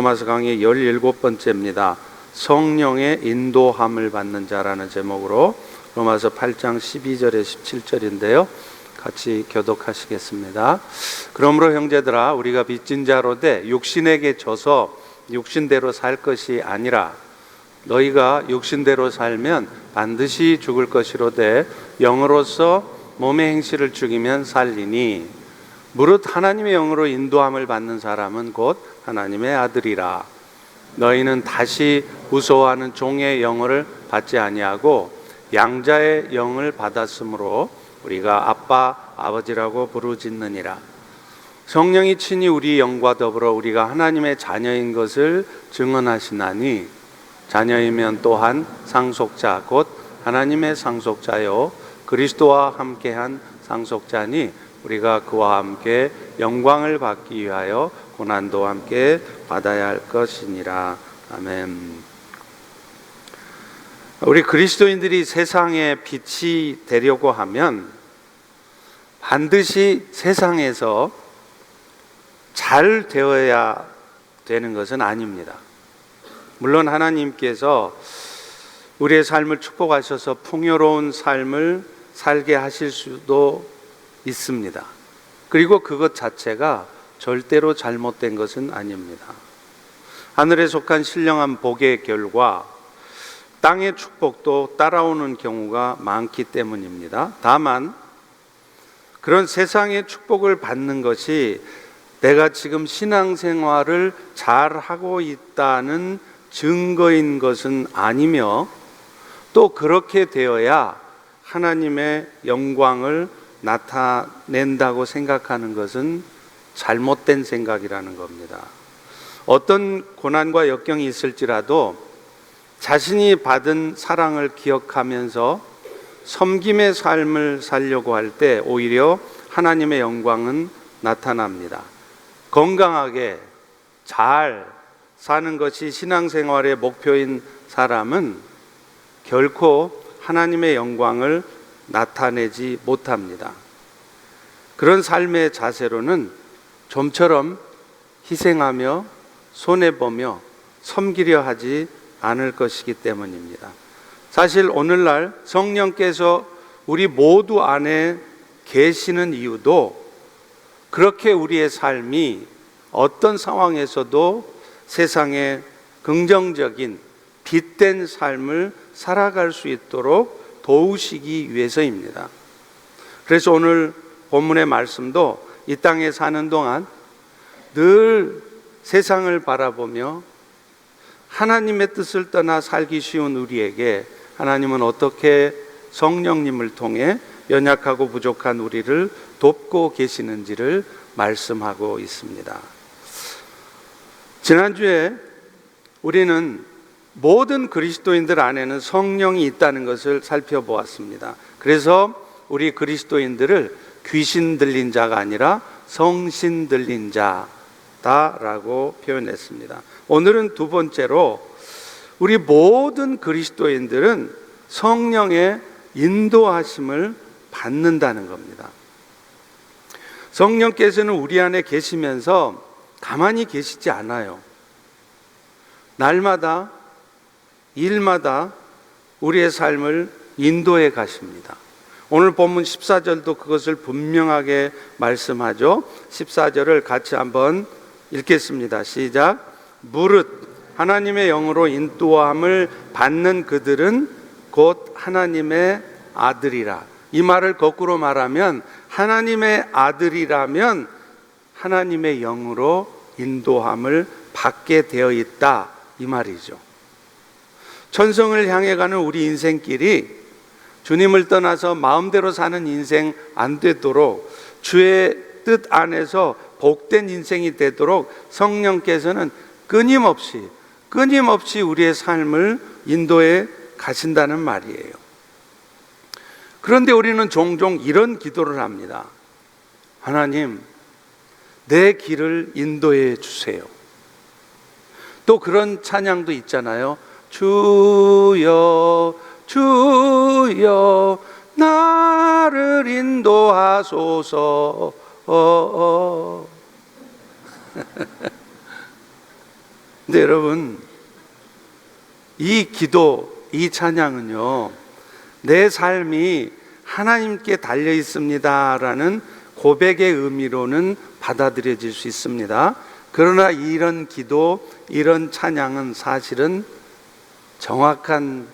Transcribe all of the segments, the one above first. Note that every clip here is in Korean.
로마서 강의 17번째입니다. 성령의 인도함을 받는 자라는 제목으로 로마서 8장 12절에 17절인데요. 같이 교독하시겠습니다. 그러므로 형제들아, 우리가 빚진 자로 돼 육신에게 져서 육신대로 살 것이 아니라 너희가 육신대로 살면 반드시 죽을 것이로되 영으로서 몸의 행실을 죽이면 살리니 무릇 하나님의 영으로 인도함을 받는 사람은 곧 하나님의 아들이라. 너희는 다시 무서워하는 종의 영을 받지 아니하고 양자의 영을 받았으므로 우리가 아빠 아버지라고 부르짖느니라. 성령이 친히 우리 영과 더불어 우리가 하나님의 자녀인 것을 증언하시나니 자녀이면 또한 상속자 곧 하나님의 상속자요 그리스도와 함께한 상속자니 우리가 그와 함께 영광을 받기 위하여 고난도 함께 받아야 할 것이니라. 아멘. 우리 그리스도인들이 세상에 빛이 되려고 하면 반드시 세상에서 잘 되어야 되는 것은 아닙니다. 물론 하나님께서 우리의 삶을 축복하셔서 풍요로운 삶을 살게 하실 수도 있습니다. 그리고 그것 자체가 절대로 잘못된 것은 아닙니다. 하늘에 속한 신령한 복의 결과 땅의 축복도 따라오는 경우가 많기 때문입니다. 다만 그런 세상의 축복을 받는 것이 내가 지금 신앙생활을 잘하고 있다는 증거인 것은 아니며 또 그렇게 되어야 하나님의 영광을 나타낸다고 생각하는 것은 잘못된 생각이라는 겁니다. 어떤 고난과 역경이 있을지라도 자신이 받은 사랑을 기억하면서 섬김의 삶을 살려고 할 때 오히려 하나님의 영광은 나타납니다. 건강하게 잘 사는 것이 신앙생활의 목표인 사람은 결코 하나님의 영광을 나타내지 못합니다. 그런 삶의 자세로는 좀처럼 희생하며 손해보며 섬기려 하지 않을 것이기 때문입니다. 사실 오늘날 성령께서 우리 모두 안에 계시는 이유도 그렇게 우리의 삶이 어떤 상황에서도 세상에 긍정적인 빛된 삶을 살아갈 수 있도록 도우시기 위해서입니다. 그래서 오늘 본문의 말씀도 이 땅에 사는 동안 늘 세상을 바라보며 하나님의 뜻을 떠나 살기 쉬운 우리에게 하나님은 어떻게 성령님을 통해 연약하고 부족한 우리를 돕고 계시는지를 말씀하고 있습니다. 지난주에 우리는 모든 그리스도인들 안에는 성령이 있다는 것을 살펴보았습니다. 그래서 우리 그리스도인들을 귀신 들린 자가 아니라 성신 들린 자다라고 표현했습니다. 오늘은 두 번째로 우리 모든 그리스도인들은 성령의 인도하심을 받는다는 겁니다. 성령께서는 우리 안에 계시면서 가만히 계시지 않아요. 날마다 일마다 우리의 삶을 인도해 가십니다. 오늘 본문 14절도 그것을 분명하게 말씀하죠. 14절을 같이 한번 읽겠습니다. 시작. 무릇 하나님의 영으로 인도함을 받는 그들은 곧 하나님의 아들이라. 이 말을 거꾸로 말하면 하나님의 아들이라면 하나님의 영으로 인도함을 받게 되어 있다, 이 말이죠. 천성을 향해 가는 우리 인생길이 주님을 떠나서 마음대로 사는 인생 안 되도록 주의 뜻 안에서 복된 인생이 되도록 성령께서는 끊임없이 우리의 삶을 인도해 가신다는 말이에요. 그런데 우리는 종종 이런 기도를 합니다. 하나님, 내 길을 인도해 주세요. 또 그런 찬양도 있잖아요. 주여 주여 나를 인도하소서. 근데 여러분, 이 기도, 이 찬양은요, 내 삶이 하나님께 달려 있습니다라는 고백의 의미로는 받아들여질 수 있습니다. 그러나 이런 기도, 이런 찬양은 사실은 정확한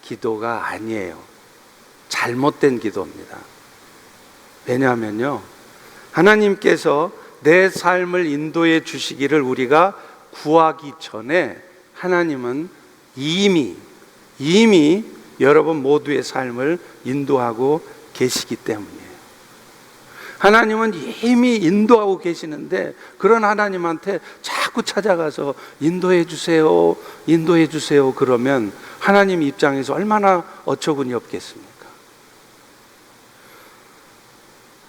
기도가 아니에요. 잘못된 기도입니다. 왜냐하면요, 하나님께서 내 삶을 인도해 주시기를 우리가 구하기 전에 하나님은 이미 여러분 모두의 삶을 인도하고 계시기 때문이에요. 하나님은 이미 인도하고 계시는데 그런 하나님한테 자꾸 찾아가서 인도해 주세요, 인도해 주세요 그러면 하나님 입장에서 얼마나 어처구니 없겠습니까?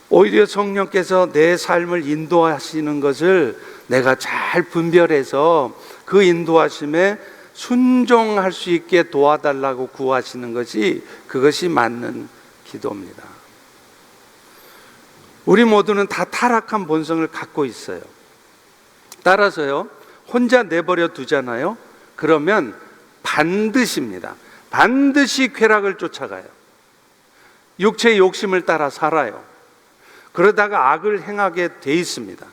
오히려 성령께서 내 삶을 인도하시는 것을 내가 잘 분별해서 그 인도하심에 순종할 수 있게 도와달라고 구하시는 것이, 그것이 맞는 기도입니다. 우리 모두는 다 타락한 본성을 갖고 있어요. 따라서요, 혼자 내버려 두잖아요. 그러면 반드시입니다. 반드시 쾌락을 쫓아가요. 육체의 욕심을 따라 살아요. 그러다가 악을 행하게 돼 있습니다.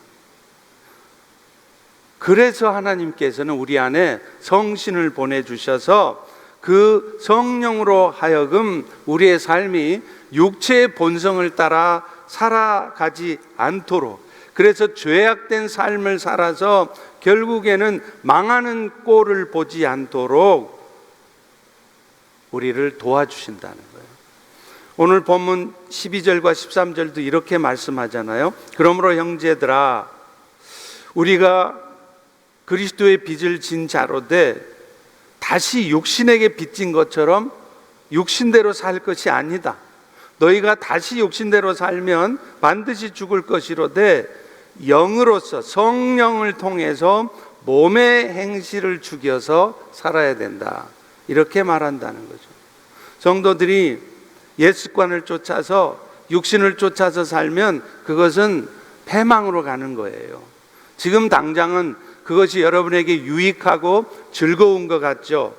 그래서 하나님께서는 우리 안에 성신을 보내주셔서 그 성령으로 하여금 우리의 삶이 육체의 본성을 따라 살아가지 않도록, 그래서 죄악된 삶을 살아서 결국에는 망하는 꼴을 보지 않도록 우리를 도와주신다는 거예요. 오늘 본문 12절과 13절도 이렇게 말씀하잖아요. 그러므로 형제들아, 우리가 그리스도의 빚을 진 자로되 다시 육신에게 빚진 것처럼 육신대로 살 것이 아니다. 너희가 다시 육신대로 살면 반드시 죽을 것이로되 영으로서 성령을 통해서 몸의 행실을 죽여서 살아야 된다. 이렇게 말한다는 거죠. 성도들이 옛습관을 쫓아서 육신을 쫓아서 살면 그것은 패망으로 가는 거예요. 지금 당장은 그것이 여러분에게 유익하고 즐거운 것 같죠?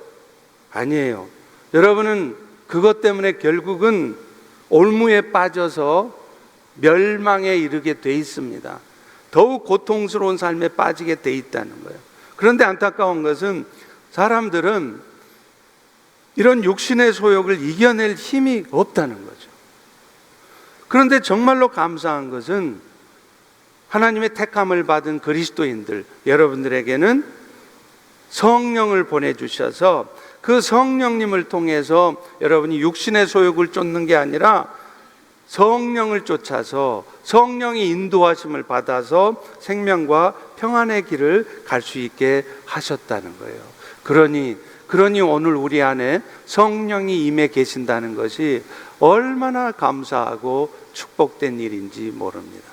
아니에요. 여러분은 그것 때문에 결국은 올무에 빠져서 멸망에 이르게 돼 있습니다. 더욱 고통스러운 삶에 빠지게 돼 있다는 거예요. 그런데 안타까운 것은 사람들은 이런 육신의 소욕을 이겨낼 힘이 없다는 거죠. 그런데 정말로 감사한 것은 하나님의 택함을 받은 그리스도인들, 여러분들에게는 성령을 보내주셔서 그 성령님을 통해서 여러분이 육신의 소욕을 쫓는 게 아니라 성령을 쫓아서 성령이 인도하심을 받아서 생명과 평안의 길을 갈 수 있게 하셨다는 거예요. 그러니 오늘 우리 안에 성령이 임해 계신다는 것이 얼마나 감사하고 축복된 일인지 모릅니다.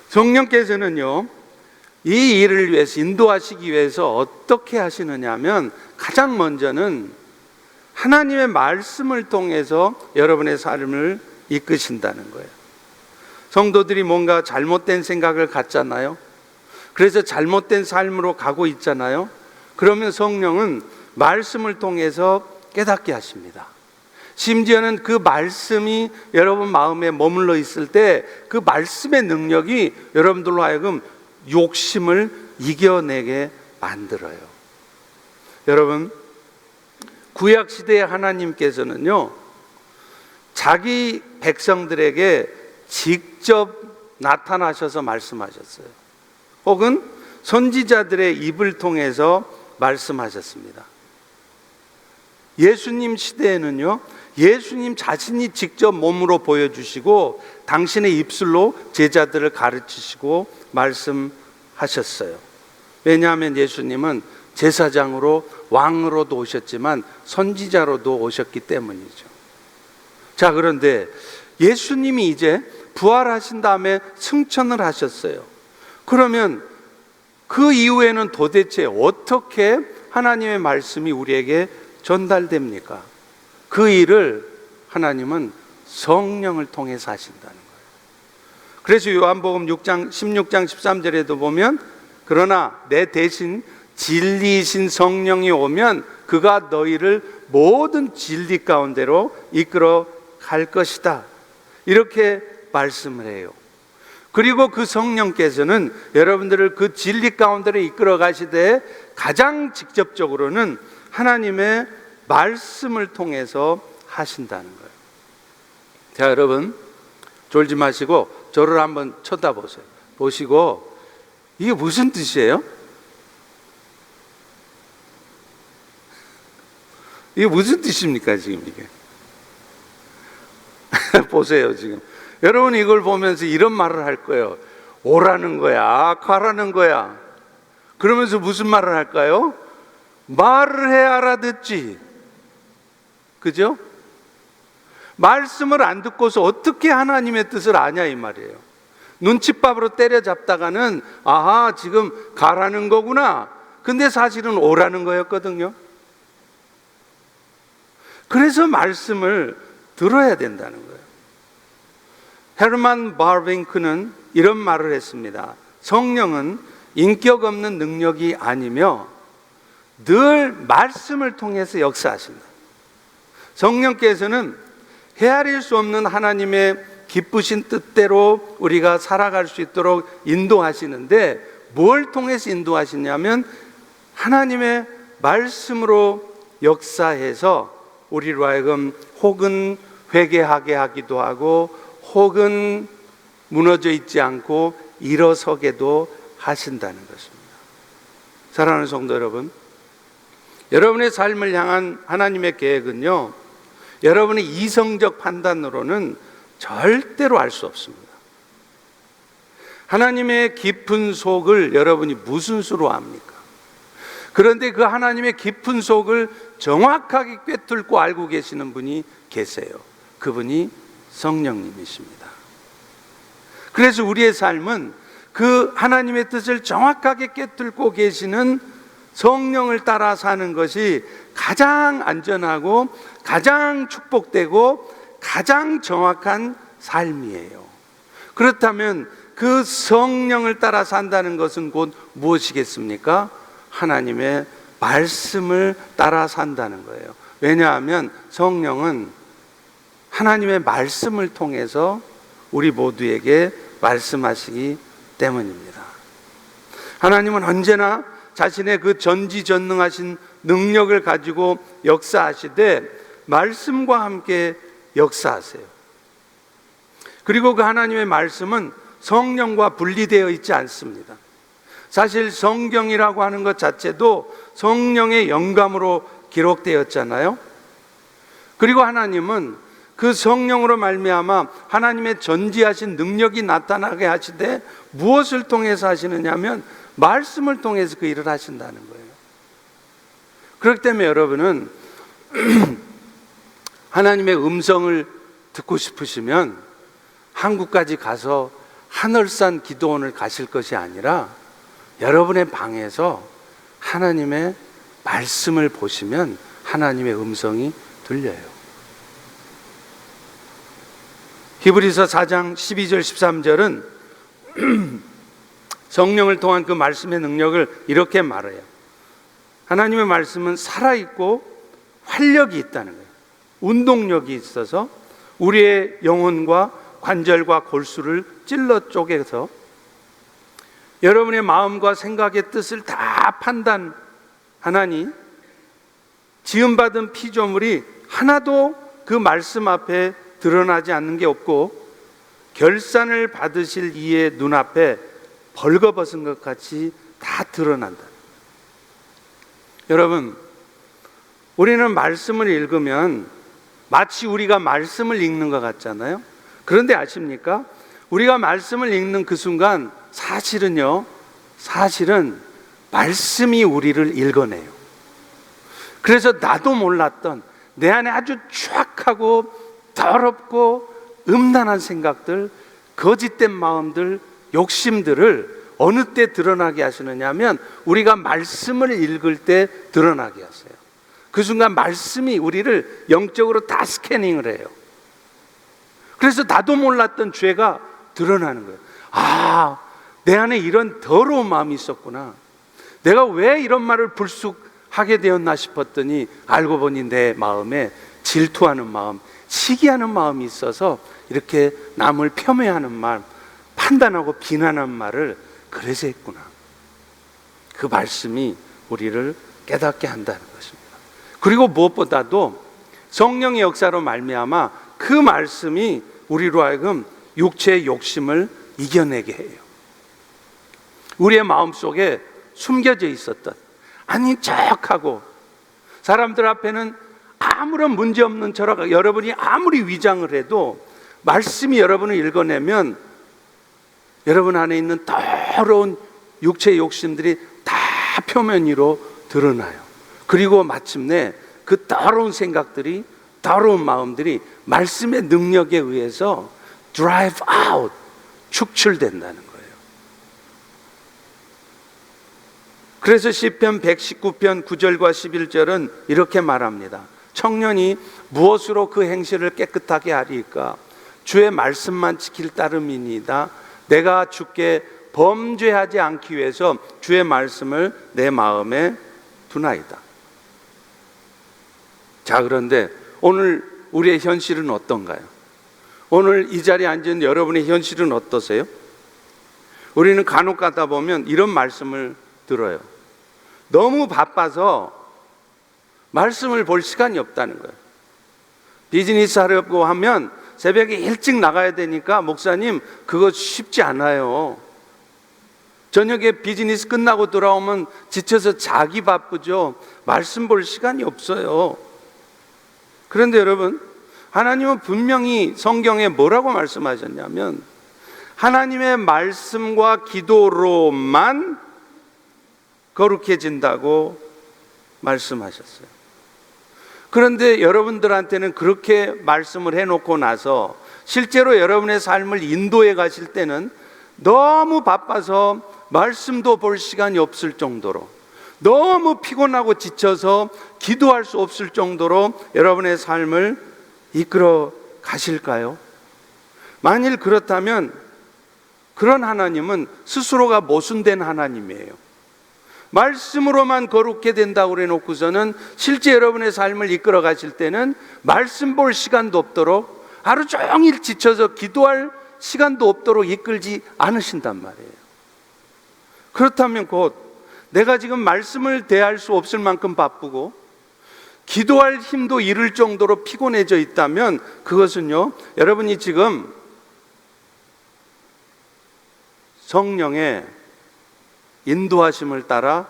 성령께서는요, 이 일을 위해서, 인도하시기 위해서 어떻게 하시느냐 하면 가장 먼저는 하나님의 말씀을 통해서 여러분의 삶을 이끄신다는 거예요. 성도들이 뭔가 잘못된 생각을 갖잖아요. 그래서 잘못된 삶으로 가고 있잖아요. 그러면 성령은 말씀을 통해서 깨닫게 하십니다. 심지어는 그 말씀이 여러분 마음에 머물러 있을 때 그 말씀의 능력이 여러분들로 하여금 욕심을 이겨내게 만들어요. 여러분, 구약시대의 하나님께서는요, 자기 백성들에게 직접 나타나셔서 말씀하셨어요. 혹은 선지자들의 입을 통해서 말씀하셨습니다. 예수님 시대에는요, 예수님 자신이 직접 몸으로 보여주시고 당신의 입술로 제자들을 가르치시고 말씀하셨어요. 왜냐하면 예수님은 제사장으로, 왕으로도 오셨지만 선지자로도 오셨기 때문이죠. 자, 그런데 예수님이 이제 부활하신 다음에 승천을 하셨어요. 그러면 그 이후에는 도대체 어떻게 하나님의 말씀이 우리에게 전달됩니까? 그 일을 하나님은 성령을 통해서 하신다는 거예요. 그래서 요한복음 16장 13절에도 보면 그러나 내 대신 진리이신 성령이 오면 그가 너희를 모든 진리 가운데로 이끌어 갈 것이다. 이렇게 말씀을 해요. 그리고 그 성령께서는 여러분들을 그 진리 가운데로 이끌어 가시되 가장 직접적으로는 하나님의 말씀을 통해서 하신다는 거예요. 자, 여러분 졸지 마시고 저를 한번 쳐다보세요. 보시고 이게 무슨 뜻이에요? 이게 무슨 뜻입니까 지금 이게? 보세요 지금. 여러분 이걸 보면서 이런 말을 할 거예요. 오라는 거야, 가라는 거야. 그러면서 무슨 말을 할까요? 말을 해야 알아듣지. 그죠? 말씀을 안 듣고서 어떻게 하나님의 뜻을 아냐 이 말이에요. 눈칫밥으로 때려잡다가는 아하 지금 가라는 거구나. 근데 사실은 오라는 거였거든요. 그래서 말씀을 들어야 된다는 거예요. 헤르만 바빙크는 이런 말을 했습니다. 성령은 인격 없는 능력이 아니며 늘 말씀을 통해서 역사하신다. 성령께서는 헤아릴 수 없는 하나님의 기쁘신 뜻대로 우리가 살아갈 수 있도록 인도하시는데 뭘 통해서 인도하시냐면 하나님의 말씀으로 역사해서 우리로 하여금 혹은 회개하게 하기도 하고 혹은 무너져 있지 않고 일어서게도 하신다는 것입니다. 사랑하는 성도 여러분, 여러분의 삶을 향한 하나님의 계획은요, 여러분의 이성적 판단으로는 절대로 알 수 없습니다. 하나님의 깊은 속을 여러분이 무슨 수로 압니까? 그런데 그 하나님의 깊은 속을 정확하게 꿰뚫고 알고 계시는 분이 계세요. 그분이 성령님이십니다. 그래서 우리의 삶은 그 하나님의 뜻을 정확하게 꿰뚫고 계시는 성령을 따라 사는 것이 가장 안전하고 가장 축복되고 가장 정확한 삶이에요. 그렇다면 그 성령을 따라 산다는 것은 곧 무엇이겠습니까? 하나님의 말씀을 따라 산다는 거예요. 왜냐하면 성령은 하나님의 말씀을 통해서 우리 모두에게 말씀하시기 때문입니다. 하나님은 언제나 자신의 그 전지전능하신 능력을 가지고 역사하시되 말씀과 함께 역사하세요. 그리고 그 하나님의 말씀은 성령과 분리되어 있지 않습니다. 사실 성경이라고 하는 것 자체도 성령의 영감으로 기록되었잖아요. 그리고 하나님은 그 성령으로 말미암아 하나님의 전지하신 능력이 나타나게 하시되 무엇을 통해서 하시느냐 하면 말씀을 통해서 그 일을 하신다는 거예요. 그렇기 때문에 여러분은 하나님의 음성을 듣고 싶으시면 한국까지 가서 하늘산 기도원을 가실 것이 아니라 여러분의 방에서 하나님의 말씀을 보시면 하나님의 음성이 들려요. 히브리서 4장 12절 13절은 성령을 통한 그 말씀의 능력을 이렇게 말해요. 하나님의 말씀은 살아있고 활력이 있다는 거예요. 운동력이 있어서 우리의 영혼과 관절과 골수를 찔러 쪼개서 여러분의 마음과 생각의 뜻을 다 판단하나니 지음받은 피조물이 하나도 그 말씀 앞에 드러나지 않는 게 없고 결산을 받으실 이의 눈앞에 벌거벗은 것 같이 다 드러난다. 여러분, 우리는 말씀을 읽으면 마치 우리가 말씀을 읽는 것 같잖아요. 그런데 아십니까? 우리가 말씀을 읽는 그 순간 사실은 말씀이 우리를 읽어내요. 그래서 나도 몰랐던 내 안에 아주 추악하고 더럽고 음란한 생각들, 거짓된 마음들, 욕심들을 어느 때 드러나게 하시느냐 하면 우리가 말씀을 읽을 때 드러나게 하세요. 그 순간 말씀이 우리를 영적으로 다 스캐닝을 해요. 그래서 나도 몰랐던 죄가 드러나는 거예요. 아, 내 안에 이런 더러운 마음이 있었구나. 내가 왜 이런 말을 불쑥 하게 되었나 싶었더니 알고 보니 내 마음에 질투하는 마음, 시기하는 마음이 있어서 이렇게 남을 폄훼하는 말, 판단하고 비난하는 말을 그래서 했구나. 그 말씀이 우리를 깨닫게 한다는 것입니다. 그리고 무엇보다도 성령의 역사로 말미암아 그 말씀이 우리로 하여금 육체의 욕심을 이겨내게 해요. 우리의 마음속에 숨겨져 있었던, 아닌 척하고 사람들 앞에는 아무런 문제 없는 처럼 여러분이 아무리 위장을 해도 말씀이 여러분을 읽어내면 여러분 안에 있는 더러운 육체의 욕심들이 다 표면 위로 드러나요. 그리고 마침내 그 더러운 생각들이, 더러운 마음들이 말씀의 능력에 의해서 drive out, 축출된다는 거예요. 그래서 시편 119편 9절과 11절은 이렇게 말합니다. 청년이 무엇으로 그 행실을 깨끗하게 하리까? 주의 말씀만 지킬 따름이니이다. 내가 주께 범죄하지 않기 위해서 주의 말씀을 내 마음에 두나이다. 자, 그런데 오늘 우리의 현실은 어떤가요? 오늘 이 자리에 앉은 여러분의 현실은 어떠세요? 우리는 간혹 가다 보면 이런 말씀을 들어요. 너무 바빠서 말씀을 볼 시간이 없다는 거예요. 비즈니스 하려고 하면 새벽에 일찍 나가야 되니까 목사님 그거 쉽지 않아요. 저녁에 비즈니스 끝나고 돌아오면 지쳐서 자기 바쁘죠. 말씀 볼 시간이 없어요. 그런데 여러분, 하나님은 분명히 성경에 뭐라고 말씀하셨냐면 하나님의 말씀과 기도로만 거룩해진다고 말씀하셨어요. 그런데 여러분들한테는 그렇게 말씀을 해놓고 나서 실제로 여러분의 삶을 인도해 가실 때는 너무 바빠서 말씀도 볼 시간이 없을 정도로, 너무 피곤하고 지쳐서 기도할 수 없을 정도로 여러분의 삶을 이끌어 가실까요? 만일 그렇다면 그런 하나님은 스스로가 모순된 하나님이에요. 말씀으로만 거룩해 된다고 해놓고서는 실제 여러분의 삶을 이끌어 가실 때는 말씀 볼 시간도 없도록, 하루 종일 지쳐서 기도할 시간도 없도록 이끌지 않으신단 말이에요. 그렇다면 곧 내가 지금 말씀을 대할 수 없을 만큼 바쁘고 기도할 힘도 잃을 정도로 피곤해져 있다면 그것은요, 여러분이 지금 성령의 인도하심을 따라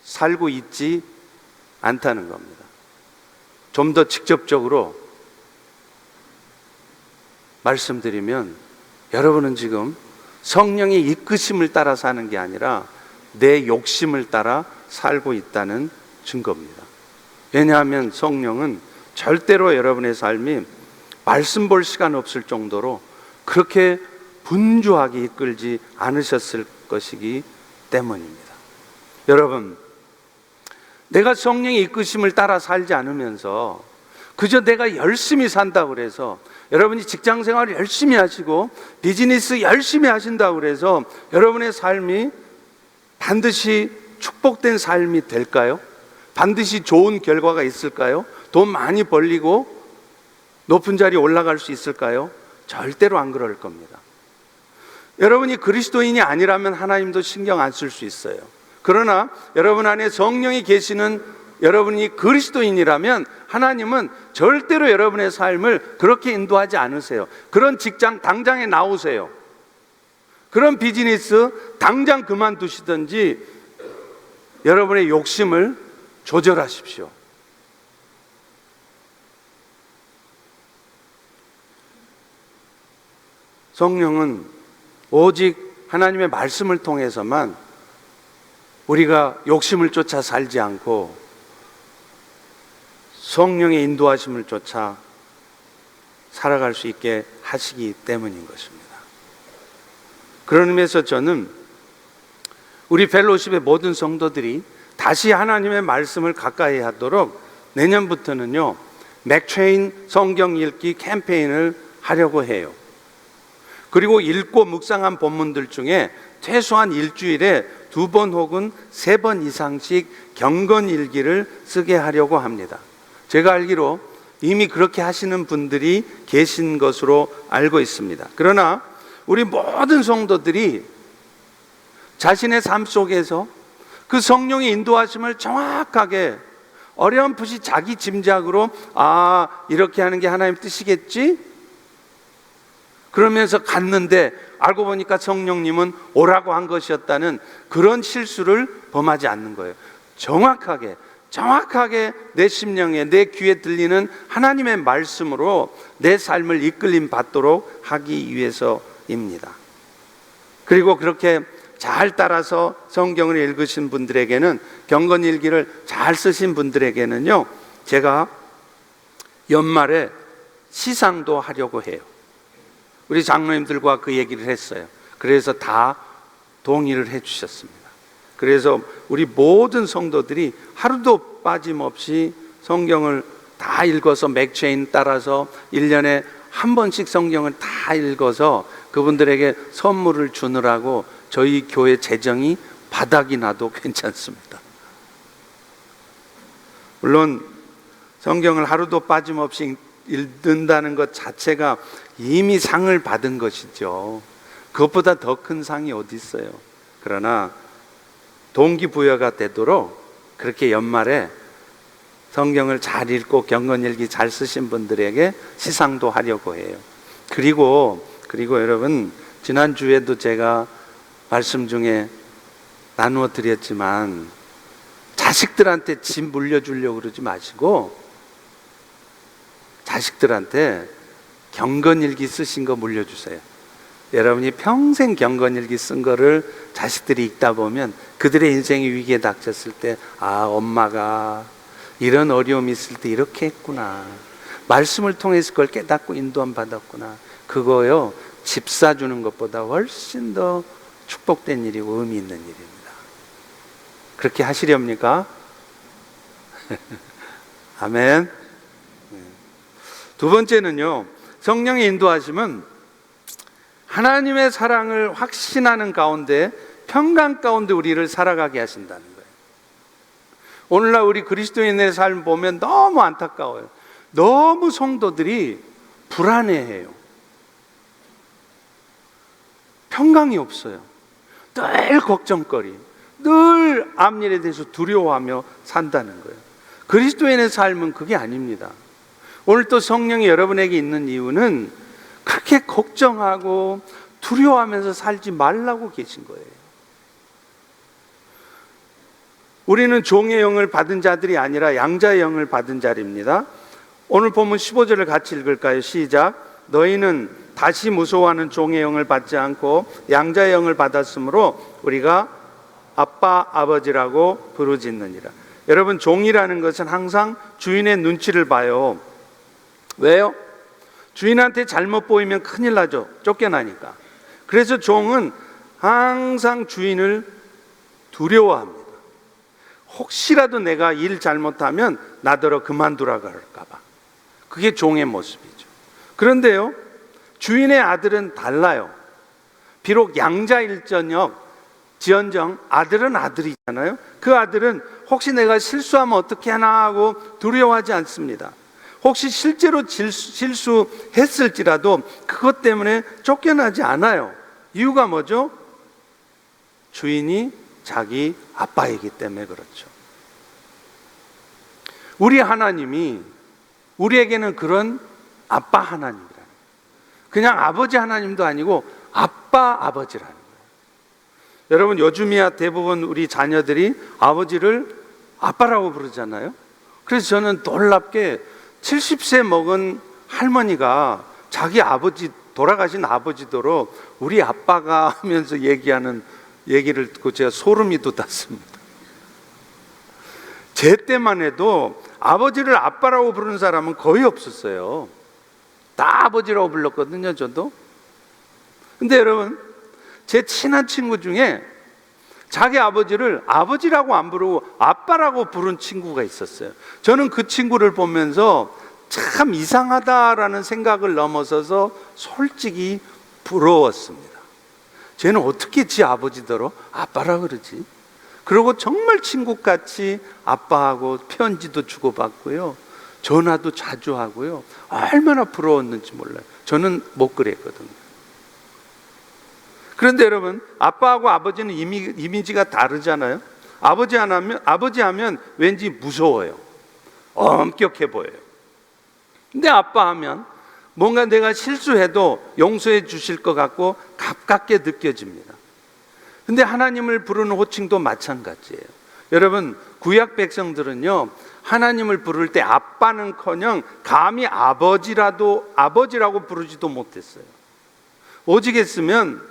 살고 있지 않다는 겁니다. 좀 더 직접적으로 말씀드리면 여러분은 지금 성령의 이끄심을 따라 사는 게 아니라 내 욕심을 따라 살고 있다는 증거입니다. 왜냐하면 성령은 절대로 여러분의 삶이 말씀 볼 시간 없을 정도로 그렇게 분주하게 이끌지 않으셨을 것이기 때문입니다. 여러분, 내가 성령의 이끄심을 따라 살지 않으면서 그저 내가 열심히 산다고 그래서, 여러분이 직장 생활을 열심히 하시고 비즈니스 열심히 하신다고 그래서 여러분의 삶이 반드시 축복된 삶이 될까요? 반드시 좋은 결과가 있을까요? 돈 많이 벌리고 높은 자리에 올라갈 수 있을까요? 절대로 안 그럴 겁니다. 여러분이 그리스도인이 아니라면 하나님도 신경 안 쓸 수 있어요. 그러나 여러분 안에 성령이 계시는 여러분이 그리스도인이라면 하나님은 절대로 여러분의 삶을 그렇게 인도하지 않으세요. 그런 직장 당장에 나오세요. 그런 비즈니스 당장 그만두시든지 여러분의 욕심을 조절하십시오. 성령은 오직 하나님의 말씀을 통해서만 우리가 욕심을 쫓아 살지 않고 성령의 인도하심을 쫓아 살아갈 수 있게 하시기 때문인 것입니다. 그런 의미에서 저는 우리 펠로십의 모든 성도들이 다시 하나님의 말씀을 가까이 하도록 내년부터는요, 맥체인 성경 읽기 캠페인을 하려고 해요. 그리고 읽고 묵상한 본문들 중에 최소한 일주일에 2번 혹은 3번 이상씩 경건일기를 쓰게 하려고 합니다. 제가 알기로 이미 그렇게 하시는 분들이 계신 것으로 알고 있습니다. 그러나 우리 모든 성도들이 자신의 삶 속에서 그 성령의 인도하심을 정확하게 어렴풋이 자기 짐작으로 이렇게 하는 게 하나님 뜻이겠지? 그러면서 갔는데 알고 보니까 성령님은 오라고 한 것이었다는 그런 실수를 범하지 않는 거예요. 정확하게 내 심령에, 내 귀에 들리는 하나님의 말씀으로 내 삶을 이끌림 받도록 하기 위해서입니다. 그리고 그렇게 잘 따라서 성경을 읽으신 분들에게는, 경건일기를 잘 쓰신 분들에게는요, 제가 연말에 시상도 하려고 해요. 우리 장로님들과 그 얘기를 했어요. 그래서 다 동의를 해 주셨습니다. 그래서 우리 모든 성도들이 하루도 빠짐없이 성경을 다 읽어서 맥체인 따라서 1년에 한 번씩 성경을 다 읽어서 그분들에게 선물을 주느라고 저희 교회 재정이 바닥이 나도 괜찮습니다. 물론 성경을 하루도 빠짐없이 읽는다는 것 자체가 이미 상을 받은 것이죠. 그것보다 더 큰 상이 어디 있어요. 그러나 동기부여가 되도록 그렇게 연말에 성경을 잘 읽고 경건일기 잘 쓰신 분들에게 시상도 하려고 해요. 그리고 여러분, 지난주에도 제가 말씀 중에 나누어 드렸지만 자식들한테 집 물려주려고 그러지 마시고 자식들한테 경건일기 쓰신 거 물려주세요. 여러분이 평생 경건일기 쓴 거를 자식들이 읽다 보면 그들의 인생이 위기에 닥쳤을 때 엄마가 이런 어려움이 있을 때 이렇게 했구나, 말씀을 통해서 그걸 깨닫고 인도함 받았구나, 그거요 집 사주는 것보다 훨씬 더 축복된 일이고 의미 있는 일입니다. 그렇게 하시렵니까? 아멘. 두 번째는요, 성령의 인도하심은 하나님의 사랑을 확신하는 가운데, 평강 가운데 우리를 살아가게 하신다는 거예요. 오늘날 우리 그리스도인의 삶 보면 너무 안타까워요. 너무 성도들이 불안해해요. 평강이 없어요. 늘 걱정거리, 늘 앞일에 대해서 두려워하며 산다는 거예요. 그리스도인의 삶은 그게 아닙니다. 오늘 또 성령이 여러분에게 있는 이유는 그렇게 걱정하고 두려워하면서 살지 말라고 계신 거예요. 우리는 종의 영을 받은 자들이 아니라 양자의 영을 받은 자입니다. 오늘 본문 15절을 같이 읽을까요? 시작. 너희는 다시 무서워하는 종의 영을 받지 않고 양자의 영을 받았으므로 우리가 아빠 아버지라고 부르짖느니라. 여러분, 종이라는 것은 항상 주인의 눈치를 봐요. 왜요? 주인한테 잘못 보이면 큰일 나죠. 쫓겨나니까. 그래서 종은 항상 주인을 두려워합니다. 혹시라도 내가 일 잘못하면 나더러 그만두라고 할까 봐. 그게 종의 모습이죠. 그런데요, 주인의 아들은 달라요. 비록 양자일전역 지언정 아들은 아들이잖아요. 그 아들은 혹시 내가 실수하면 어떻게 하나 하고 두려워하지 않습니다. 혹시 실제로 실수했을지라도 그것 때문에 쫓겨나지 않아요. 이유가 뭐죠? 주인이 자기 아빠이기 때문에 그렇죠. 우리 하나님이 우리에게는 그런 아빠 하나님이라는 거예요. 그냥 아버지 하나님도 아니고 아빠 아버지라는 거예요. 여러분, 요즘이야 대부분 우리 자녀들이 아버지를 아빠라고 부르잖아요. 그래서 저는 놀랍게 70세 먹은 할머니가 자기 아버지, 돌아가신 아버지도록 우리 아빠가 하면서 얘기하는 얘기를 듣고 제가 소름이 돋았습니다. 제 때만 해도 아버지를 아빠라고 부르는 사람은 거의 없었어요. 다 아버지라고 불렀거든요, 저도. 근데 여러분, 제 친한 친구 중에 자기 아버지를 아버지라고 안 부르고 아빠라고 부른 친구가 있었어요. 저는 그 친구를 보면서 참 이상하다라는 생각을 넘어서서 솔직히 부러웠습니다. 쟤는 어떻게 지 아버지더러 아빠라 그러지? 그리고 정말 친구같이 아빠하고 편지도 주고받고요, 전화도 자주 하고요. 얼마나 부러웠는지 몰라요. 저는 못 그랬거든요. 그런데 여러분, 아빠하고 아버지는 이미지가 다르잖아요. 아버지 하면 왠지 무서워요. 엄격해 보여요. 근데 아빠 하면 뭔가 내가 실수해도 용서해 주실 것 같고 가깝게 느껴집니다. 근데 하나님을 부르는 호칭도 마찬가지예요. 여러분, 구약 백성들은요, 하나님을 부를 때 아빠는커녕 감히 아버지라고 부르지도 못했어요. 오직 했으면,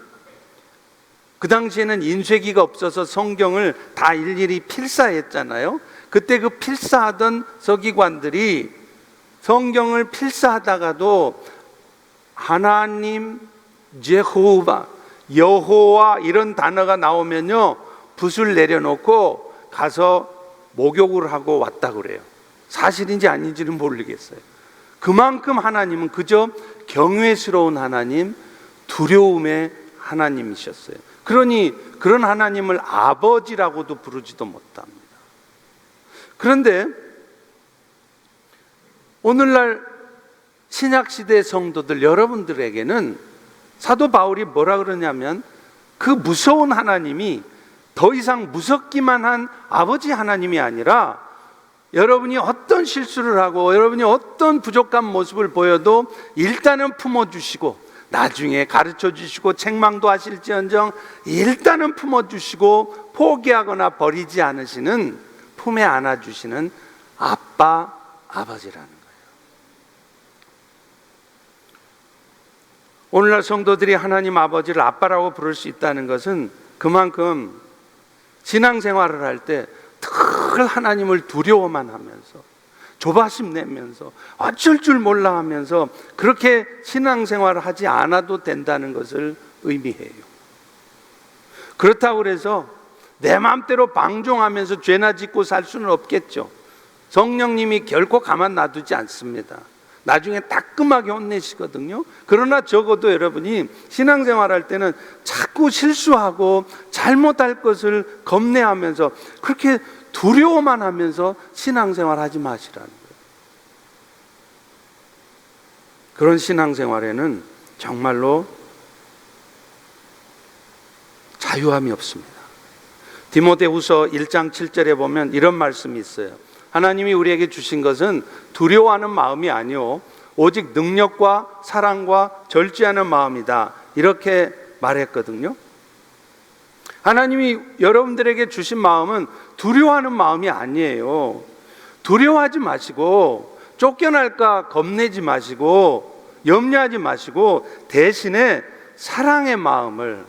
그 당시에는 인쇄기가 없어서 성경을 다 일일이 필사했잖아요. 그때 그 필사하던 서기관들이 성경을 필사하다가도 하나님, 제호바, 여호와 이런 단어가 나오면요, 붓을 내려놓고 가서 목욕을 하고 왔다 그래요. 사실인지 아닌지는 모르겠어요. 그만큼 하나님은 그저 경외스러운 하나님, 두려움의 하나님이셨어요. 그러니 그런 하나님을 아버지라고도 부르지도 못합니다. 그런데 오늘날 신약시대 성도들 여러분들에게는 사도 바울이 뭐라 그러냐면, 그 무서운 하나님이 더 이상 무섭기만 한 아버지 하나님이 아니라, 여러분이 어떤 실수를 하고 여러분이 어떤 부족한 모습을 보여도 일단은 품어주시고 나중에 가르쳐주시고 책망도 하실지언정 일단은 품어주시고 포기하거나 버리지 않으시는, 품에 안아주시는 아버지라는 거예요. 오늘날 성도들이 하나님 아버지를 아빠라고 부를 수 있다는 것은 그만큼 신앙생활을 할 때 늘 하나님을 두려워만 하면서 조바심 내면서 어쩔 줄 몰라 하면서 그렇게 신앙생활을 하지 않아도 된다는 것을 의미해요. 그렇다고 해서 내 마음대로 방종하면서 죄나 짓고 살 수는 없겠죠. 성령님이 결코 가만 놔두지 않습니다. 나중에 따끔하게 혼내시거든요. 그러나 적어도 여러분이 신앙생활할 때는 자꾸 실수하고 잘못할 것을 겁내하면서 그렇게 두려워만 하면서 신앙생활하지 마시라는 거예요. 그런 신앙생활에는 정말로 자유함이 없습니다. 디모데후서 1장 7절에 보면 이런 말씀이 있어요. 하나님이 우리에게 주신 것은 두려워하는 마음이 아니요 오직 능력과 사랑과 절제하는 마음이다, 이렇게 말했거든요. 하나님이 여러분들에게 주신 마음은 두려워하는 마음이 아니에요. 두려워하지 마시고 쫓겨날까 겁내지 마시고 염려하지 마시고 대신에 사랑의 마음을,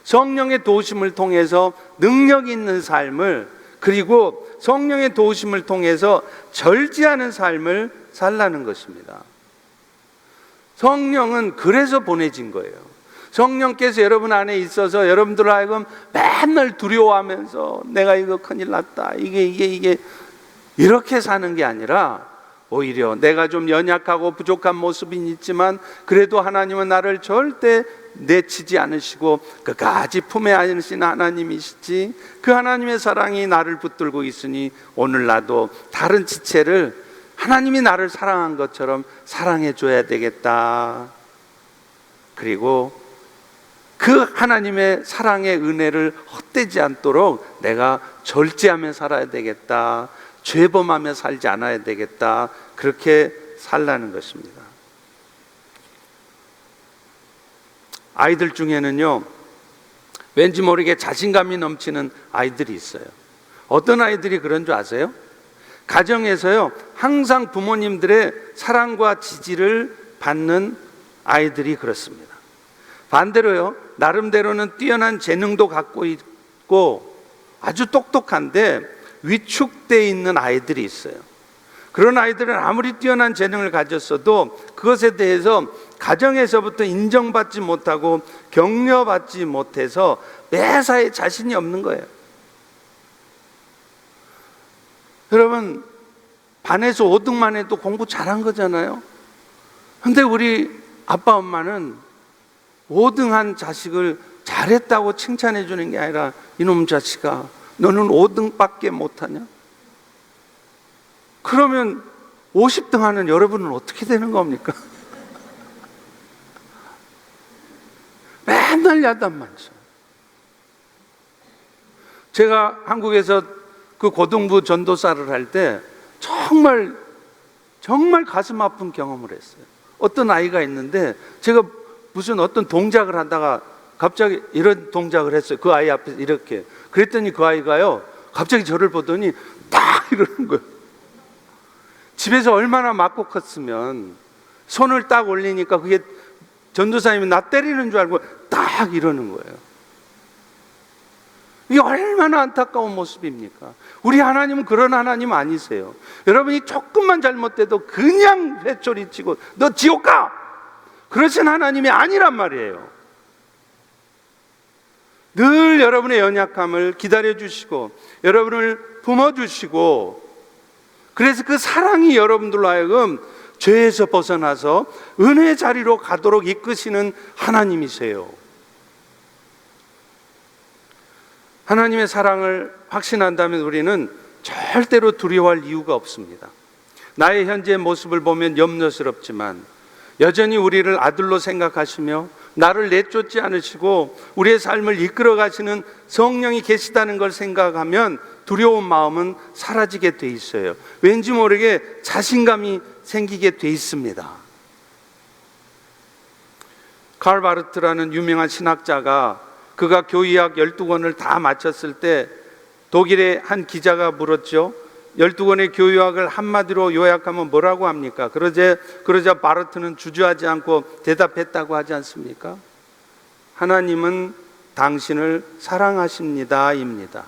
성령의 도우심을 통해서 능력 있는 삶을, 그리고 성령의 도우심을 통해서 절제하는 삶을 살라는 것입니다. 성령은 그래서 보내진 거예요. 성령께서 여러분 안에 있어서 여러분들 하여금 맨날 두려워하면서 내가 이거 큰일 났다, 이게 이렇게 사는 게 아니라, 오히려 내가 좀 연약하고 부족한 모습이 있지만 그래도 하나님은 나를 절대 내치지 않으시고 끝까지 품에 안으시는 하나님이시지, 그 하나님의 사랑이 나를 붙들고 있으니 오늘 나도 다른 지체를 하나님이 나를 사랑한 것처럼 사랑해 줘야 되겠다. 그리고 그 하나님의 사랑의 은혜를 헛되지 않도록 내가 절제하며 살아야 되겠다, 죄범하며 살지 않아야 되겠다, 그렇게 살라는 것입니다. 아이들 중에는요, 왠지 모르게 자신감이 넘치는 아이들이 있어요. 어떤 아이들이 그런 줄 아세요? 가정에서요, 항상 부모님들의 사랑과 지지를 받는 아이들이 그렇습니다. 반대로요, 나름대로는 뛰어난 재능도 갖고 있고 아주 똑똑한데 위축되어 있는 아이들이 있어요. 그런 아이들은 아무리 뛰어난 재능을 가졌어도 그것에 대해서 가정에서부터 인정받지 못하고 격려받지 못해서 매사에 자신이 없는 거예요. 여러분, 반에서 5등만 해도 공부 잘한 거잖아요. 근데 우리 아빠 엄마는 5등한 자식을 잘했다고 칭찬해 주는 게 아니라 이놈 자식아 너는 5등밖에 못하냐? 그러면 50등 하는 여러분은 어떻게 되는 겁니까? 맨날 야단만 쳐. 제가 한국에서 그 고등부 전도사를 할 때 정말 가슴 아픈 경험을 했어요. 어떤 아이가 있는데 제가 무슨 어떤 동작을 하다가 갑자기 이런 동작을 했어요. 그 아이 앞에서 이렇게. 그랬더니 그 아이가요 갑자기 저를 보더니 딱 이러는 거예요. 집에서 얼마나 맞고 컸으면 손을 딱 올리니까 그게 전도사님이 나 때리는 줄 알고 딱 이러는 거예요. 이게 얼마나 안타까운 모습입니까? 우리 하나님은 그런 하나님 아니세요. 여러분이 조금만 잘못돼도 그냥 회초리치고 너 지옥 가! 그러신 하나님이 아니란 말이에요. 늘 여러분의 연약함을 기다려주시고 여러분을 품어주시고, 그래서 그 사랑이 여러분들로 하여금 죄에서 벗어나서 은혜의 자리로 가도록 이끄시는 하나님이세요. 하나님의 사랑을 확신한다면 우리는 절대로 두려워할 이유가 없습니다. 나의 현재의 모습을 보면 염려스럽지만 여전히 우리를 아들로 생각하시며 나를 내쫓지 않으시고 우리의 삶을 이끌어 가시는 성령이 계시다는 걸 생각하면 두려운 마음은 사라지게 돼 있어요. 왠지 모르게 자신감이 생기게 돼 있습니다. 칼 바르트라는 유명한 신학자가 그가 교의학 12권을 다 마쳤을 때 독일의 한 기자가 물었죠. 12권의 교의학을 한마디로 요약하면 뭐라고 합니까? 그러자 바르트는 주저하지 않고 대답했다고 하지 않습니까? 하나님은 당신을 사랑하십니다 입니다.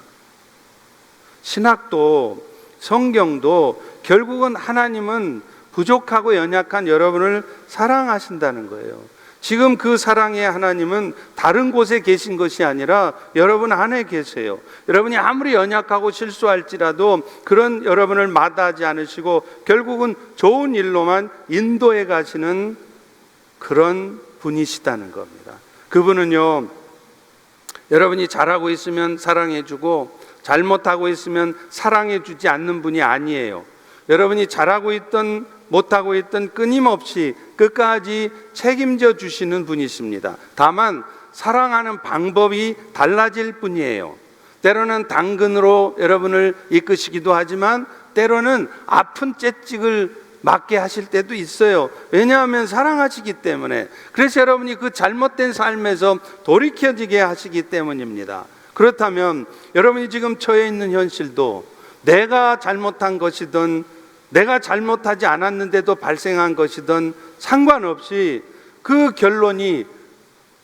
신학도 성경도 결국은 하나님은 부족하고 연약한 여러분을 사랑하신다는 거예요. 지금 그 사랑의 하나님은 다른 곳에 계신 것이 아니라 여러분 안에 계세요. 여러분이 아무리 연약하고 실수할지라도 그런 여러분을 마다하지 않으시고 결국은 좋은 일로만 인도해 가시는 그런 분이시다는 겁니다. 그분은요, 여러분이 잘하고 있으면 사랑해주고 잘못하고 있으면 사랑해주지 않는 분이 아니에요. 여러분이 잘하고 있던 못하고 있던 끊임없이 끝까지 책임져 주시는 분이십니다. 다만 사랑하는 방법이 달라질 뿐이에요. 때로는 당근으로 여러분을 이끄시기도 하지만 때로는 아픈 채찍을 맞게 하실 때도 있어요. 왜냐하면 사랑하시기 때문에. 그래서 여러분이 그 잘못된 삶에서 돌이켜지게 하시기 때문입니다. 그렇다면 여러분이 지금 처해 있는 현실도 내가 잘못한 것이든 내가 잘못하지 않았는데도 발생한 것이든 상관없이 그 결론이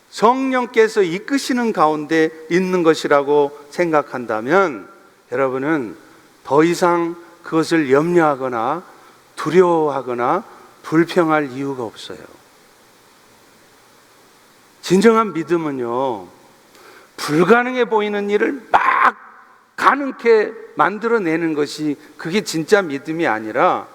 성령께서 이끄시는 가운데 있는 것이라고 생각한다면 여러분은 더 이상 그것을 염려하거나 두려워하거나 불평할 이유가 없어요. 진정한 믿음은요, 불가능해 보이는 일을 막 가능케 만들어내는 것이 그게 진짜 믿음이 아니라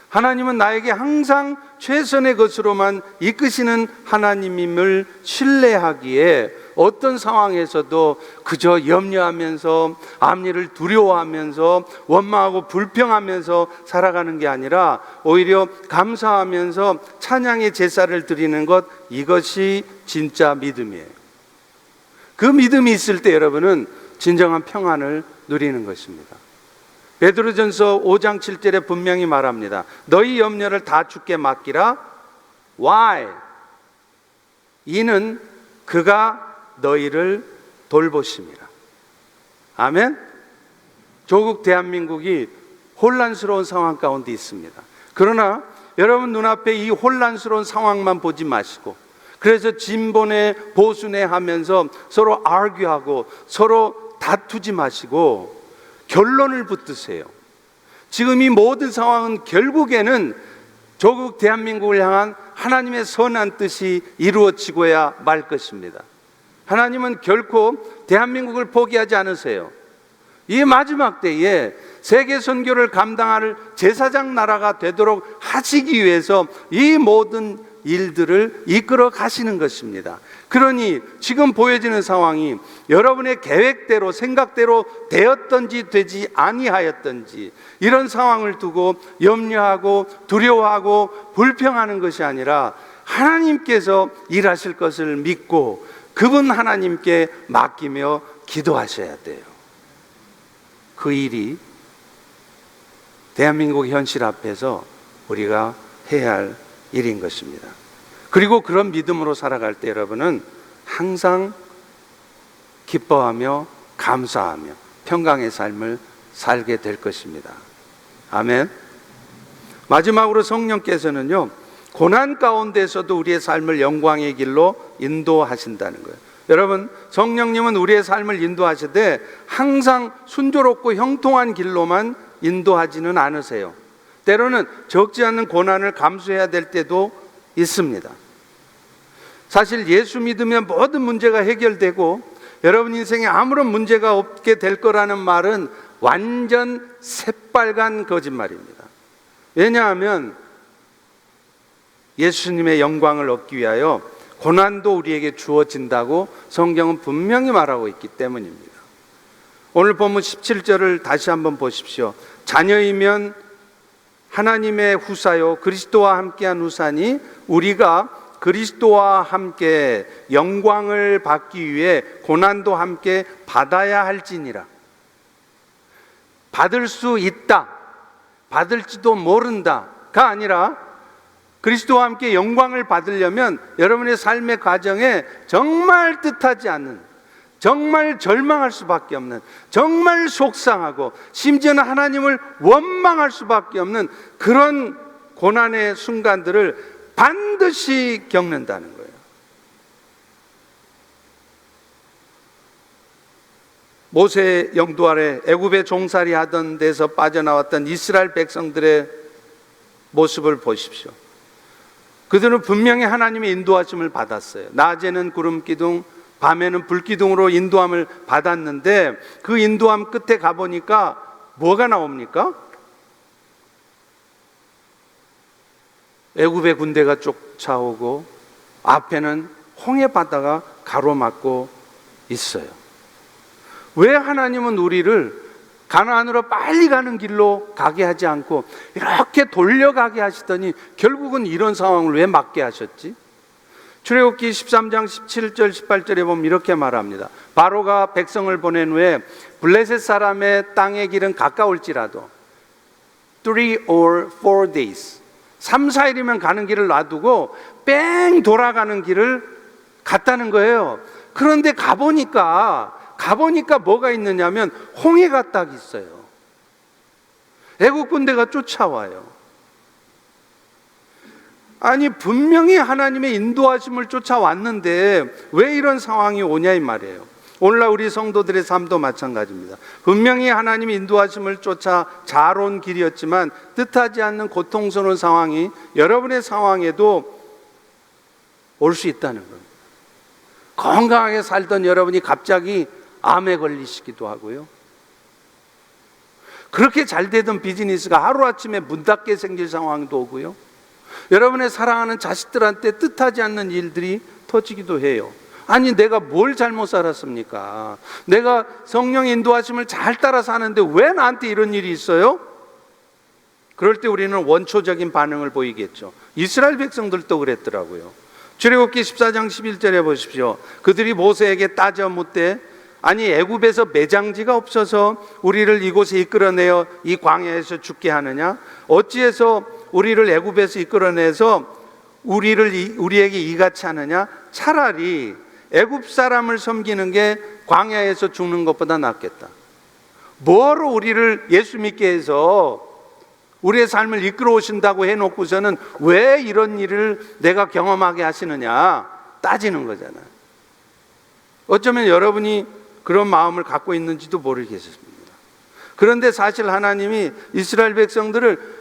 하나님은 나에게 항상 최선의 것으로만 이끄시는 하나님임을 신뢰하기에 어떤 상황에서도 그저 염려하면서 앞일을 두려워하면서 원망하고 불평하면서 살아가는 게 아니라 오히려 감사하면서 찬양의 제사를 드리는 것, 이것이 진짜 믿음이에요. 그 믿음이 있을 때 여러분은 진정한 평안을 누리는 것입니다. 베드로전서 5장 7절에 분명히 말합니다. 너희 염려를 다 주께 맡기라. Why? 이는 그가 너희를 돌보심이라. 아멘. 조국 대한민국이 혼란스러운 상황 가운데 있습니다. 그러나 여러분 눈앞에 이 혼란스러운 상황만 보지 마시고, 그래서 진보네 보수네 하면서 서로 argue하고 서로 다투지 마시고 결론을 붙드세요. 지금 이 모든 상황은 결국에는 조국 대한민국을 향한 하나님의 선한 뜻이 이루어지고야 말 것입니다. 하나님은 결코 대한민국을 포기하지 않으세요. 이 마지막 때에 세계 선교를 감당할 제사장 나라가 되도록 하시기 위해서 이 모든 일들을 이끌어 가시는 것입니다. 그러니 지금 보여지는 상황이 여러분의 계획대로 생각대로 되었던지 되지 아니하였던지 이런 상황을 두고 염려하고 두려워하고 불평하는 것이 아니라 하나님께서 일하실 것을 믿고 그분 하나님께 맡기며 기도하셔야 돼요. 그 일이 대한민국 현실 앞에서 우리가 해야 할 일인 것입니다. 그리고 그런 믿음으로 살아갈 때 여러분은 항상 기뻐하며 감사하며 평강의 삶을 살게 될 것입니다. 아멘. 마지막으로 성령께서는요, 고난 가운데서도 우리의 삶을 영광의 길로 인도하신다는 거예요. 여러분, 성령님은 우리의 삶을 인도하시되 항상 순조롭고 형통한 길로만 인도하지는 않으세요. 때로는 적지 않은 고난을 감수해야 될 때도 있습니다. 사실 예수 믿으면 모든 문제가 해결되고 여러분 인생에 아무런 문제가 없게 될 거라는 말은 완전 새빨간 거짓말입니다. 왜냐하면 예수님의 영광을 얻기 위하여 고난도 우리에게 주어진다고 성경은 분명히 말하고 있기 때문입니다. 오늘 본문 17절을 다시 한번 보십시오. 자녀이면 하나님의 후사요 그리스도와 함께한 후사니 우리가 그리스도와 함께 영광을 받기 위해 고난도 함께 받아야 할지니라. 받을 수 있다, 받을지도 모른다가 아니라 그리스도와 함께 영광을 받으려면 여러분의 삶의 과정에 정말 뜻하지 않는, 정말 절망할 수밖에 없는, 정말 속상하고 심지어는 하나님을 원망할 수밖에 없는 그런 고난의 순간들을 반드시 겪는다는 거예요. 모세의 영도 아래 애굽에 종살이 하던 데서 빠져나왔던 이스라엘 백성들의 모습을 보십시오. 그들은 분명히 하나님의 인도하심을 받았어요. 낮에는 구름 기둥, 밤에는 불 기둥으로 인도함을 받았는데 그 인도함 끝에 가보니까 뭐가 나옵니까? 애굽의 군대가 쫓아오고 앞에는 홍해 바다가 가로막고 있어요. 왜 하나님은 우리를 가나안으로 빨리 가는 길로 가게 하지 않고 이렇게 돌려가게 하시더니 결국은 이런 상황을 왜 맞게 하셨지? 출애굽기 13장 17절 18절에 보면 이렇게 말합니다. 바로가 백성을 보낸 후에 블레셋 사람의 땅의 길은 가까울지라도 3 or 4 days 3, 4일이면 가는 길을 놔두고 뺑 돌아가는 길을 갔다는 거예요. 그런데 가보니까 뭐가 있느냐면 홍해가 딱 있어요. 애국 군대가 쫓아와요. 아니 분명히 하나님의 인도하심을 쫓아왔는데 왜 이런 상황이 오냐 이 말이에요. 오늘날 우리 성도들의 삶도 마찬가지입니다. 분명히 하나님의 인도하심을 쫓아 잘 온 길이었지만 뜻하지 않는 고통스러운 상황이 여러분의 상황에도 올 수 있다는 겁니다. 건강하게 살던 여러분이 갑자기 암에 걸리시기도 하고요. 그렇게 잘 되던 비즈니스가 하루아침에 문 닫게 생길 상황도 오고요. 여러분의 사랑하는 자식들한테 뜻하지 않는 일들이 터지기도 해요. 아니 내가 뭘 잘못 살았습니까? 내가 성령 인도하심을 잘 따라 사는데 왜 나한테 이런 일이 있어요? 그럴 때 우리는 원초적인 반응을 보이겠죠. 이스라엘 백성들도 그랬더라고요. 출애굽기 14장 11절에 보십시오. 그들이 모세에게 따져 묻되 아니 애굽에서 매장지가 없어서 우리를 이곳에 이끌어내어 이 광야에서 죽게 하느냐? 어찌해서 우리를 애굽에서 이끌어내서 우리에게 이같이 하느냐? 차라리 애굽 사람을 섬기는 게 광야에서 죽는 것보다 낫겠다. 뭐로 우리를 예수 믿게 해서 우리의 삶을 이끌어 오신다고 해놓고서는 왜 이런 일을 내가 경험하게 하시느냐 따지는 거잖아요. 어쩌면 여러분이 그런 마음을 갖고 있는지도 모르겠습니다. 그런데 사실 하나님이 이스라엘 백성들을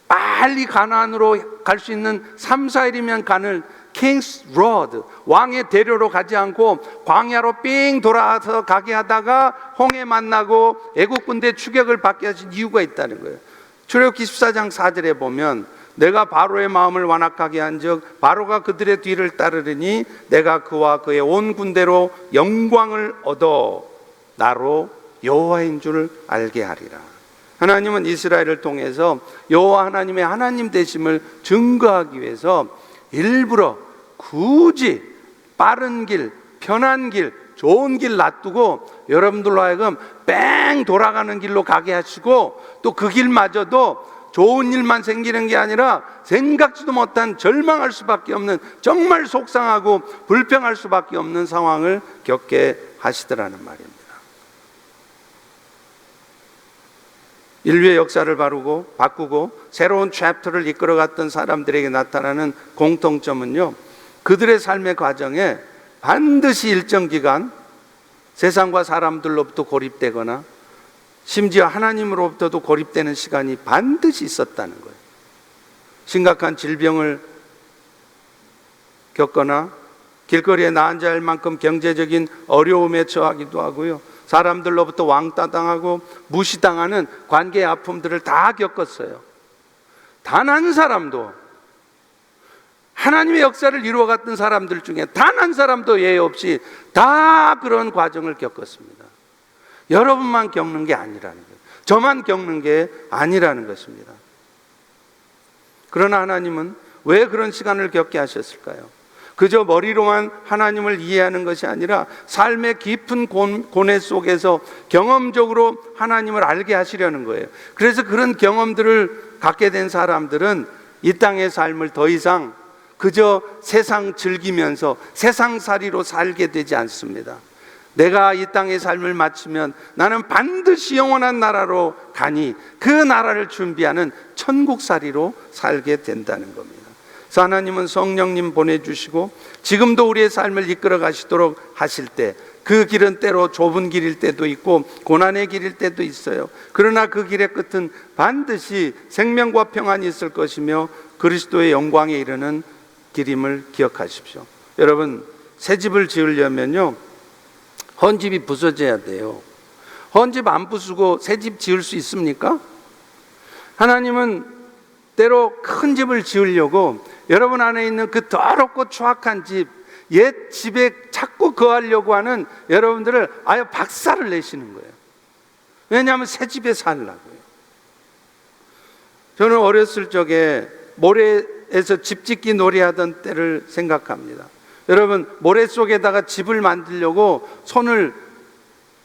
빨리 가나안으로 갈 수 있는 3, 4일이면 가는 King's Road, 왕의 대로로 가지 않고 광야로 삥 돌아서 가게 하다가 홍해 만나고 애국 군대 추격을 받게 하신 이유가 있다는 거예요. 출애굽기 14장 4절에 보면 내가 바로의 마음을 완악하게 한즉 바로가 그들의 뒤를 따르리니 내가 그와 그의 온 군대로 영광을 얻어 나로 여호와인 줄 알게 하리라. 하나님은 이스라엘을 통해서 여호와 하나님의 하나님 되심을 증거하기 위해서 일부러 굳이 빠른 길, 편한 길, 좋은 길 놔두고 여러분들로 하여금 뺑 돌아가는 길로 가게 하시고, 또 그 길마저도 좋은 일만 생기는 게 아니라 생각지도 못한 절망할 수밖에 없는, 정말 속상하고 불평할 수밖에 없는 상황을 겪게 하시더라는 말입니다. 인류의 역사를 바꾸고 새로운 챕터를 이끌어갔던 사람들에게 나타나는 공통점은요, 그들의 삶의 과정에 반드시 일정 기간 세상과 사람들로부터 고립되거나 심지어 하나님으로부터도 고립되는 시간이 반드시 있었다는 거예요. 심각한 질병을 겪거나 길거리에 나앉아 할 만큼 경제적인 어려움에 처하기도 하고요, 사람들로부터 왕따당하고 무시당하는 관계의 아픔들을 다 겪었어요. 단 한 사람도, 하나님의 역사를 이루어갔던 사람들 중에 단 한 사람도 예외 없이 다 그런 과정을 겪었습니다. 여러분만 겪는 게 아니라는 거예요. 저만 겪는 게 아니라는 것입니다. 그러나 하나님은 왜 그런 시간을 겪게 하셨을까요? 그저 머리로만 하나님을 이해하는 것이 아니라 삶의 깊은 고뇌 속에서 경험적으로 하나님을 알게 하시려는 거예요. 그래서 그런 경험들을 갖게 된 사람들은 이 땅의 삶을 더 이상 그저 세상 즐기면서 세상살이로 살게 되지 않습니다. 내가 이 땅의 삶을 마치면 나는 반드시 영원한 나라로 가니 그 나라를 준비하는 천국살이로 살게 된다는 겁니다. 그래서 하나님은 성령님 보내주시고 지금도 우리의 삶을 이끌어 가시도록 하실 때, 그 길은 때로 좁은 길일 때도 있고 고난의 길일 때도 있어요. 그러나 그 길의 끝은 반드시 생명과 평안이 있을 것이며 그리스도의 영광에 이르는 길임을 기억하십시오. 여러분, 새 집을 지으려면요, 헌집이 부서져야 돼요. 헌집 안 부수고 새 집 지을 수 있습니까? 하나님은 때로 큰 집을 지으려고 여러분 안에 있는 그 더럽고 추악한 집, 옛 집에 자꾸 거하려고 하는 여러분들을 아예 박살을 내시는 거예요. 왜냐하면 새 집에 살라고요. 저는 어렸을 적에 모래에서 집 짓기 놀이하던 때를 생각합니다. 여러분, 모래 속에다가 집을 만들려고 손을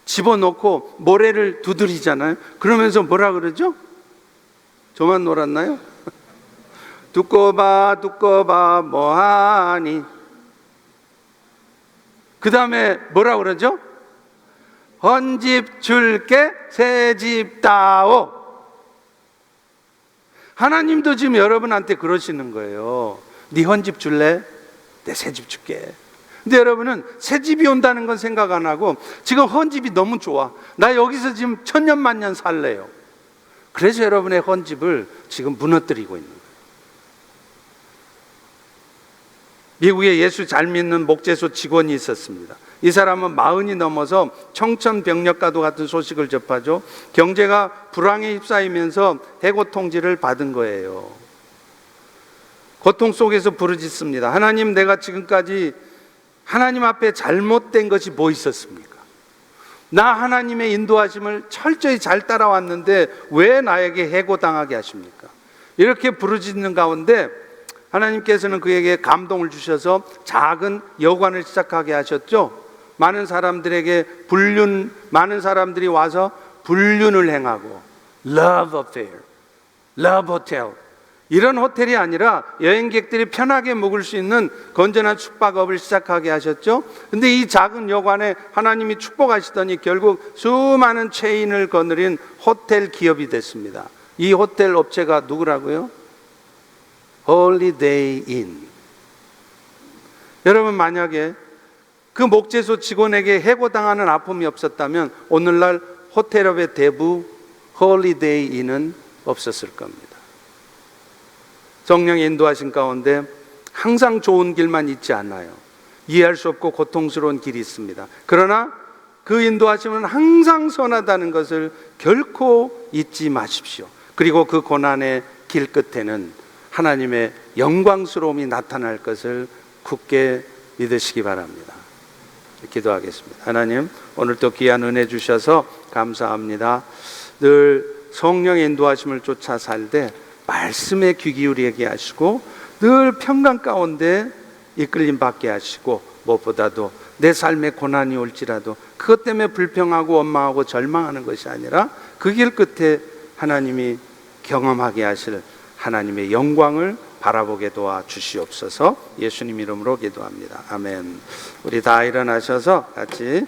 집어넣고 모래를 두드리잖아요. 그러면서 뭐라 그러죠? 저만 놀았나요? 두꺼 봐 뭐하니. 그 다음에 뭐라 그러죠? 헌집 줄게 새집 다오. 하나님도 지금 여러분한테 그러시는 거예요. 네 헌집 줄래? 내 새집 줄게. 근데 여러분은 새집이 온다는 건 생각 안 하고 지금 헌집이 너무 좋아, 나 여기서 지금 천년만년 살래요. 그래서 여러분의 헌집을 지금 무너뜨리고 있는 거예요. 미국에 예수 잘 믿는 목재소 직원이 있었습니다. 이 사람은 40이 넘어서 청천벽력과도 같은 소식을 접하죠. 경제가 불황에 휩싸이면서 해고 통지를 받은 거예요. 고통 속에서 부르짖습니다. 하나님, 내가 지금까지 하나님 앞에 잘못된 것이 뭐 있었습니까? 나 하나님의 인도하심을 철저히 잘 따라왔는데 왜 나에게 해고당하게 하십니까? 이렇게 부르짖는 가운데 하나님께서는 그에게 감동을 주셔서 작은 여관을 시작하게 하셨죠. 많은 사람들이 와서 불륜을 행하고 love affair, love hotel, 이런 호텔이 아니라 여행객들이 편하게 묵을 수 있는 건전한 숙박업을 시작하게 하셨죠. 근데 이 작은 여관에 하나님이 축복하시더니 결국 수많은 체인을 거느린 호텔 기업이 됐습니다. 이 호텔 업체가 누구라고요? Holiday Inn. 여러분, 만약에 그 목재소 직원에게 해고당하는 아픔이 없었다면 오늘날 호텔업의 대부 Holiday Inn은 없었을 겁니다. 성령의 인도하신 가운데 항상 좋은 길만 있지 않아요. 이해할 수 없고 고통스러운 길이 있습니다. 그러나 그 인도하심은 항상 선하다는 것을 결코 잊지 마십시오. 그리고 그 고난의 길 끝에는 하나님의 영광스러움이 나타날 것을 굳게 믿으시기 바랍니다. 기도하겠습니다. 하나님, 오늘 또 귀한 은혜 주셔서 감사합니다. 늘 성령의 인도하심을 쫓아 살되 말씀에 귀 기울이게 하시고 늘 평강 가운데 이끌림 받게 하시고, 무엇보다도 내 삶에 고난이 올지라도 그것 때문에 불평하고 원망하고 절망하는 것이 아니라 그 길 끝에 하나님이 경험하게 하실 하나님의 영광을 바라보게 도와 주시옵소서. 예수님 이름으로 기도합니다. 아멘. 우리 다 일어나셔서 같이